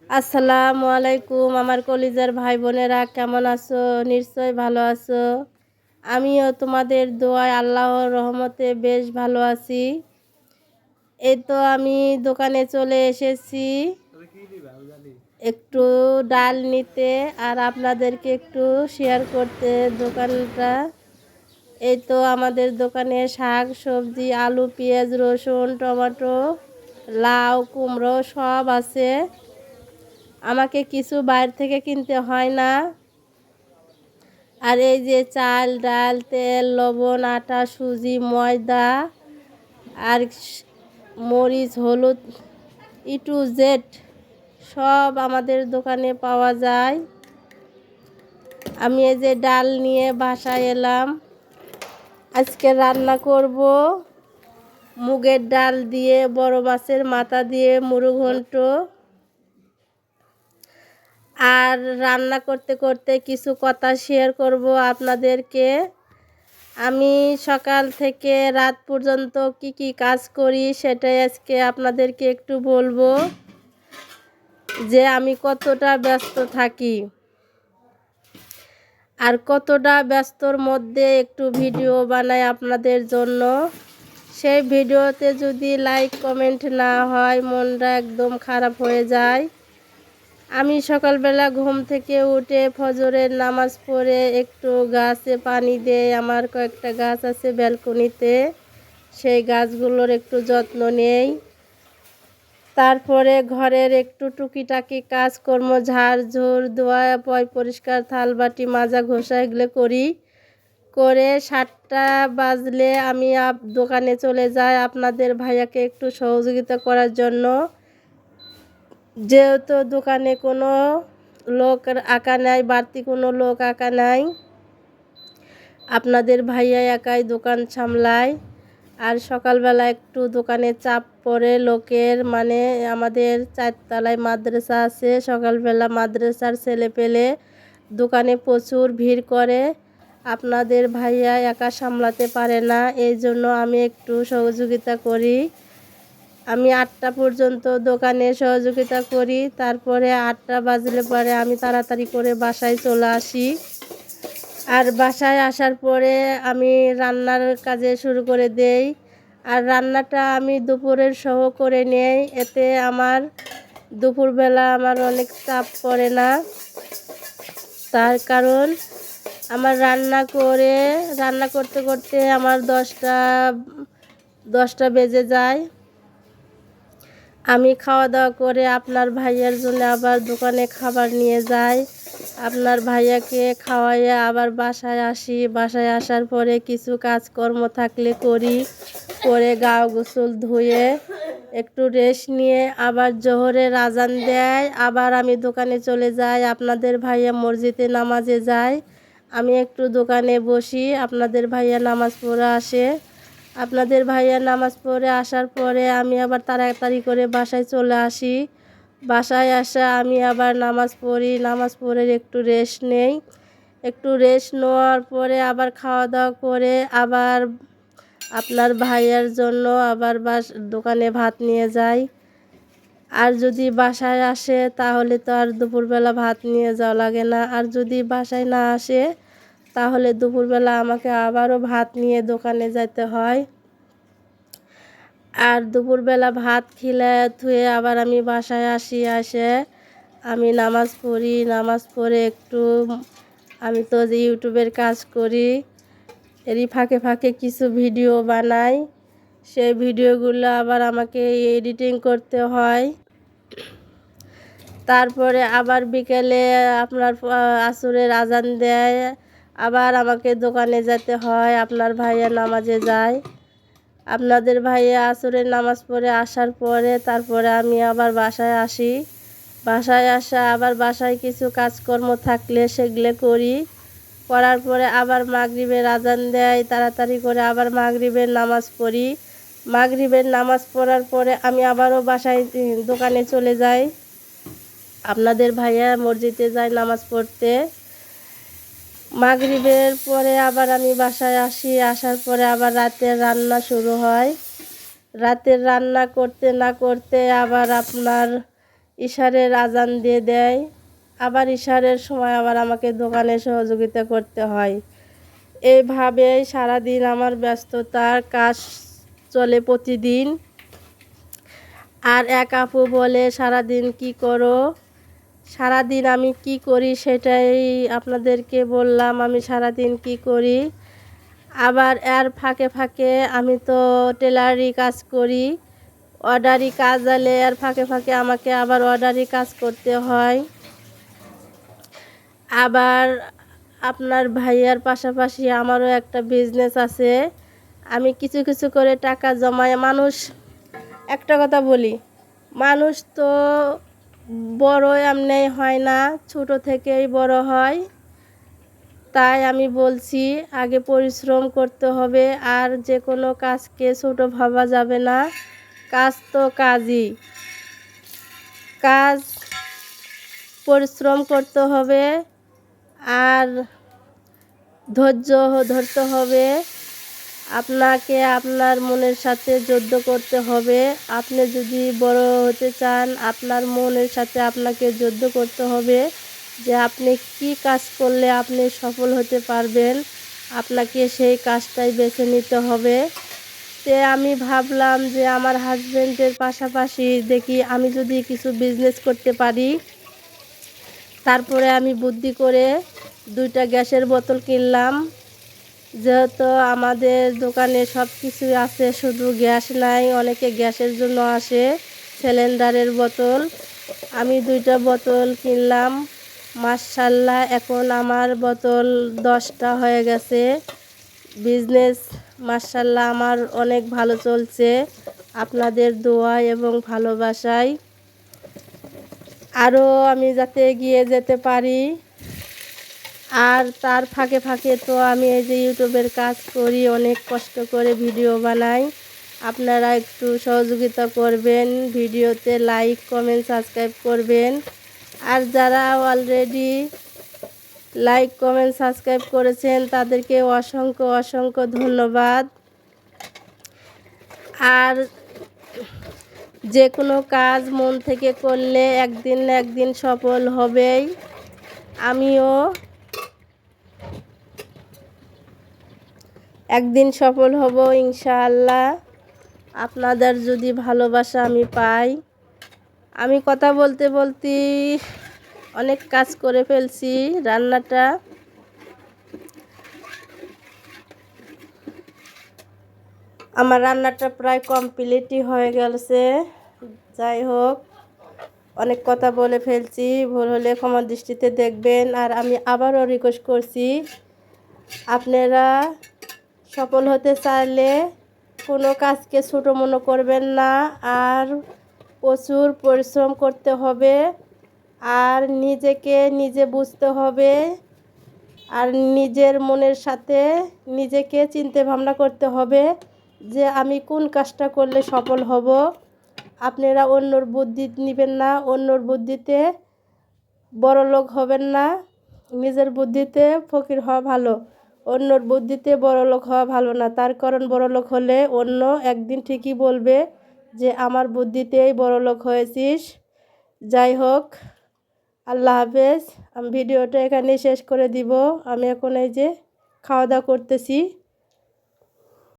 আসসালামু আলাইকুম আমার কলিজার ভাই বোনেরা, কেমন আছো? নিশ্চয় ভালো আছো। আমিও তোমাদের দোয়ায় আল্লাহর রহমতে বেশ ভালো আছি। এই তো আমি দোকানে চলে এসেছি একটু ডাল নিতে আর আপনাদেরকে একটু শেয়ার করতে দোকানটা। এই তো আমাদের দোকানে শাক সবজি, আলু, পেঁয়াজ, রসুন, টমেটো, লাউ, কুমড়ো সব আছে। আমাকে কিছু বাইরে থেকে কিনতে হয় না। আর এই যে চাল, ডাল, তেল, লবণ, আটা, সুজি, ময়দা আর মরিচ, হলুদ, ই টু জেড সব আমাদের দোকানে পাওয়া যায়। আমি এই যে ডাল নিয়ে বাসায় এলাম। আজকে রান্না করব মুগের ডাল দিয়ে, বড় মাছের মাথা দিয়ে মুরগ ঘন্ট। আর রান্না করতে করতে কিছু কথা শেয়ার করব আপনাদেরকে। আমি সকাল থেকে রাত পর্যন্ত কি কি কাজ করি সেটাই আজকে আপনাদেরকে একটু বলবো, যে আমি কতটা ব্যস্ত থাকি আর কতটা ব্যস্তর মধ্যে একটু ভিডিও বানাই আপনাদের জন্য। সেই ভিডিওতে যদি লাইক কমেন্ট না হয় মনটা একদম খারাপ হয়ে যায়। আমি সকালবেলা ঘুম থেকে উঠে ফজরের নামাজ পড়ে একটু গাছে পানি দেই। আমার কয়েকটা গাছ আছে ব্যালকনিতে, সেই গাছগুলোর একটু যত্ন নেই। তারপরে ঘরের একটু টুকিটাকি কাজকর্ম, ঝাড়ঝুড়, ধোয়া, পরিষ্কার, থালবাটি মাজা ঘষা এগুলো করি। করে 7টা বাজলে আমি দোকানে চলে যাই আপনাদের ভাইয়াকে একটু সহযোগিতা করার জন্য। যেহেতু দোকানে কোনো লোক আঁকা নাই, বাড়তি কোনো লোক আঁকা নাই, আপনাদের ভাইয়া একাই দোকান সামলায়। আর সকালবেলা একটু দোকানে চাপ পড়ে লোকের, মানে আমাদের 4তলায় মাদ্রাসা আছে। সকালবেলা মাদ্রাসার ছেলে পেলে দোকানে প্রচুর ভিড় করে। আপনাদের ভাইয়া একা সামলাতে পারে না, এই জন্য আমি একটু সহযোগিতা করি। আমি 8টা পর্যন্ত দোকানে সহযোগিতা করি। তারপরে 8টা বাজলে পরে আমি তাড়াতাড়ি করে বাসায় চলে আসি। আর বাসায় আসার পরে আমি রান্নার কাজে শুরু করে দেই। আর রান্নাটা আমি দুপুরের সহ করে নেই, এতে আমার দুপুরবেলা আমার অনেক চাপ পড়ে না। তার কারণ আমার রান্না করতে করতে আমার 10টা বেজে যায়। আমি খাওয়া দাওয়া করে আপনার ভাইয়ার জন্য আবার দোকানে খাবার নিয়ে যাই। আপনার ভাইয়াকে খাওয়াইয়ে আবার বাসায় আসি। বাসায় আসার পরে কিছু কাজকর্ম থাকলে করি। করে গা গোসল ধুয়ে একটু রেস্ট নিয়ে আবার জোহরের আজান দেয়, আবার আমি দোকানে চলে যাই। আপনাদের ভাইয়া মসজিদে নামাজে যায়, আমি একটু দোকানে বসি। আপনাদের ভাইয়া নামাজ পড়ে আসে। আপনাদের ভাইয়া নামাজ পড়ে আসার পরে আমি আবার তাড়াতাড়ি করে বাসায় চলে আসি। বাসায় আসা আমি আবার নামাজ পড়ি। নামাজ পড়ে একটু রেস্ট নেই। একটু রেস্ট নেওয়ার পরে আবার খাওয়া দাওয়া করে আবার আপনার ভাইয়ার জন্য আবার দোকানে ভাত নিয়ে যাই। আর যদি বাসায় আসে তাহলে তো আর দুপুরবেলা ভাত নিয়ে যাওয়া লাগে না। আর যদি বাসায় না আসে তাহলে দুপুরবেলা আমাকে আবারও ভাত নিয়ে দোকানে যেতে হয়। আর দুপুরবেলা ভাত খেলে ধুয়ে আবার আমি বাসায় আসি। আসে আমি নামাজ পড়ি। নামাজ পড়ে একটু, আমি তো যে ইউটিউবের কাজ করি, এরই ফাঁকে ফাঁকে কিছু ভিডিও বানাই। সেই ভিডিওগুলো আবার আমাকে এডিটিং করতে হয়। তারপরে আবার বিকেলে আপনার আসরের আজান দেয়, আবার আমাকে দোকানে যেতে হয়। আপনার ভাইয়া নামাজে যায়। আপনাদের ভাইয়া আসরের নামাজ পড়ে আসার পরে তারপরে আমি আবার বাসায় আসি। বাসায় আসা আবার বাসায় কিছু কাজকর্ম থাকলে সেগুলো করি। করার পরে আবার মাগরিবের আজান দেয়, তাড়াতাড়ি করে আবার মাগরিবের নামাজ পড়ি। মাগরিবের নামাজ পড়ার পরে আমি আবারও বাসায় দোকানে চলে যাই। আপনাদের ভাইয়া মসজিদে যায় নামাজ পড়তে। মাগরিবের পরে আবার আমি বাসায় আসি। আসার পরে আবার রাতের রান্না শুরু হয়। রাতের রান্না করতে না করতে আবার আপনার ইশারের আজান দিয়ে দেয়, আবার ইশারের সময় আবার আমাকে দোকানে সহযোগিতা করতে হয়। এইভাবেই সারাদিন আমার ব্যস্ততার কাজ চলে প্রতিদিন। আর এক আপু বলে, সারাদিন কি করো? সারাদিন আমি কি করি সেটাই আপনাদেরকে বললাম, আমি সারাদিন কি করি। আবার এর ফাঁকে ফাঁকে আমি তো টেলারি কাজ করি, অর্ডারি কাজ এলে এর ফাঁকে ফাঁকে আমাকে আবার অর্ডারি কাজ করতে হয়। আবার আপনার ভাইয়ার পাশাপাশি আমারও একটা বিজনেস আছে। আমি কিছু কিছু করে টাকা জমায়, একটা কথা বলি, মানুষ তো বড় এমনি হয় না, ছোট থেকেই বড় হয়। তাই আমি বলছি, আগে পরিশ্রম করতে হবে, আর যে কোনো কাজকে ছোট ভাবা যাবে না। কাজ তো কাজই, কাজ পরিশ্রম করতে হবে আর ধৈর্য ধরতে হবে। আপনাকে আপনার মনের সাথে যুদ্ধ করতে হবে। আপনি যদি বড় হতে চান, আপনার মনের সাথে আপনাকে যুদ্ধ করতে হবে যে আপনি কি কাজ করলে আপনি সফল হতে পারবেন। আপনাকে সেই কাজটাই বেছে নিতে হবে। তে আমি ভাবলাম যে আমার হাজবেন্ডের পাশাপাশি দেখি আমি যদি কিছু বিজনেস করতে পারি। তারপরে আমি বুদ্ধি করে 2টা গ্যাসের বোতল কিনলাম। যেহেতু আমাদের দোকানে সব কিছুই আছে, শুধু গ্যাস নাই, অনেকে গ্যাসের জন্য আসে, সিলিন্ডারের বোতল। আমি 2টা বোতল কিনলাম। মাশাআল্লাহ, এখন আমার বোতল 10টা হয়ে গেছে। বিজনেস মাশাআল্লাহ আমার অনেক ভালো চলছে, আপনাদের দোয়া এবং ভালোবাসায়। আরও আমি যাতে এগিয়ে যেতে পারি। আর তার ফাঁকে ফাঁকে তো আমি এই যে ইউটিউবের কাজ করি, অনেক কষ্ট করে ভিডিও বানাই। আপনারা একটু সহযোগিতা করবেন, ভিডিওতে লাইক কমেন্ট সাবস্ক্রাইব করবেন। আর যারা অলরেডি লাইক কমেন্ট সাবস্ক্রাইব করেছেন তাদেরকে অসংখ্য অসংখ্য ধন্যবাদ। আর যে কোনো কাজ মন থেকে করলে একদিন না একদিন সফল হবেই। আমিও একদিন সফল হব ইনশাআল্লাহ, আপনাদের যদি ভালোবাসা আমি পাই। আমি কথা বলতে বলতে অনেক কাজ করে ফেলছি। আমার রান্নাটা প্রায় কমপ্লিটই হয়ে গেছে। যাই হোক, অনেক কথা বলে ফেলছি, ভুল হলে ক্ষমা দৃষ্টিতে দেখবেন। আর আমি আবারও রিকোয়েস্ট করছি, আপনারা সফল হতে চাইলে কোনো কাজকে ছোটো মনে করবেন না, আর প্রচুর পরিশ্রম করতে হবে, আর নিজেকে নিজে বুঝতে হবে, আর নিজের মনের সাথে নিজেকে চিন্তা ভাবনা করতে হবে যে আমি কোন কাজটা করলে সফল হব। আপনারা অন্যর বুদ্ধি নেবেন না, অন্যর বুদ্ধিতে বড়লোক হবেন না। নিজের বুদ্ধিতে ফকির হওয়া ভালো, অন্যর বুদ্ধিতে বড়লোক হওয়া ভালো না। তার কারণ বড়লোক হলে অন্য একদিন ঠিকই বলবে যে আমার বুদ্ধিতেই বড়লোক হয়েছিস। যাই হোক, আল্লাহ হাফেজ। আমি ভিডিওটা এখানেই শেষ করে দিব। আমি এখন এই যে খাওয়া দাওয়া করতেছি।